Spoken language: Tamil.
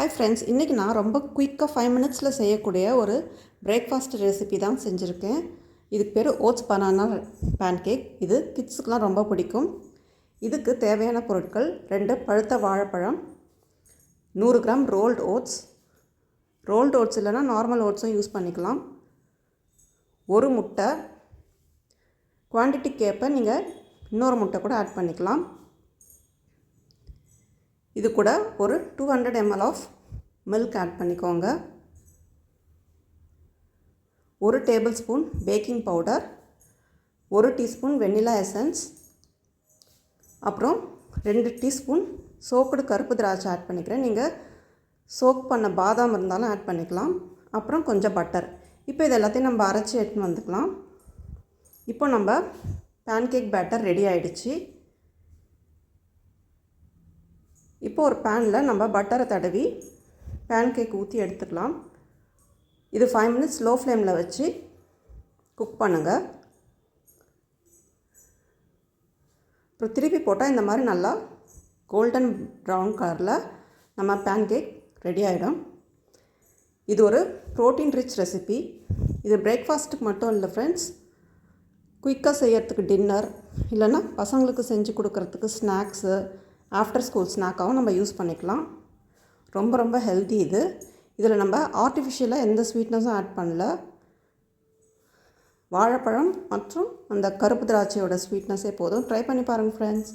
ஹாய் ஃப்ரெண்ட்ஸ், இன்றைக்கி நான் ரொம்ப குயிக்காக 5 மினிட்ஸில் செய்யக்கூடிய ஒரு பிரேக்ஃபாஸ்ட் ரெசிபி தான் செஞ்சுருக்கேன். இதுக்கு பேர் ஓட்ஸ் பனானா பேன்கேக். இது கிட்ஸுக்கெலாம் ரொம்ப பிடிக்கும். இதுக்கு தேவையான பொருட்கள் 2 பழுத்த வாழைப்பழம், 100 கிராம் ரோல்டு ஓட்ஸ் இல்லைனா நார்மல் ஓட்ஸும் யூஸ் பண்ணிக்கலாம், ஒரு முட்டை, குவான்டிட்டிக்கு ஏற்ப நீங்கள் இன்னொரு முட்டை கூட ஆட் பண்ணிக்கலாம். இது கூட ஒரு 200 ml ஆஃப் மில்க் ஆட் பண்ணிக்கோங்க, 1 table spoon baking powder, 1 teaspoon vanilla essence, அப்புறம் 2 டீஸ்பூன் சோக்குடு கருப்பு திராட்சை ஆட் பண்ணிக்கிறேன். நீங்கள் சோக் பண்ண பாதாம் இருந்தாலும் ஆட் பண்ணிக்கலாம். அப்புறம் கொஞ்சம் பட்டர். இப்போ இது எல்லாத்தையும் நம்ம அரைச்சி எடுத்துன்னு வந்துக்கலாம். இப்போ நம்ம பேன்கேக் பேட்டர் ரெடி ஆகிடுச்சு. இப்போ ஒரு பேனில் நம்ம பட்டரை தடவி பேன்கேக் ஊற்றி எடுத்துக்கலாம். இது 5 மினிட்ஸ் லோ ஃப்ளேமில் வச்சு குக் பண்ணுங்கள். அப்புறம் திருப்பி போட்டால் இந்த மாதிரி நல்லா கோல்டன் ப்ரௌன் கலரில் நம்ம பேன்கேக் ரெடி ஆகிடும். இது ஒரு ப்ரோட்டீன் ரிச் ரெசிபி. இது பிரேக்ஃபாஸ்ட்டுக்கு மட்டும் இல்லை ஃப்ரெண்ட்ஸ், குயிக்காக செய்யறதுக்கு டின்னர் இல்லைன்னா பசங்களுக்கு செஞ்சு கொடுக்குறதுக்கு ஸ்நாக்ஸு, ஆஃப்டர் ஸ்கூல் ஸ்நாக்காகவும் நம்ம யூஸ் பண்ணிக்கலாம். ரொம்ப ரொம்ப ஹெல்த்தி இது. இதில் நம்ம ஆர்டிஃபிஷியலாக எந்த ஸ்வீட்னஸும் ஆட் பண்ணல. வாழைப்பழம் மற்றும் அந்த கருப்பு திராட்சையோட ஸ்வீட்னஸே போதும். ட்ரை பண்ணி பாருங்கள் ஃப்ரெண்ட்ஸ்.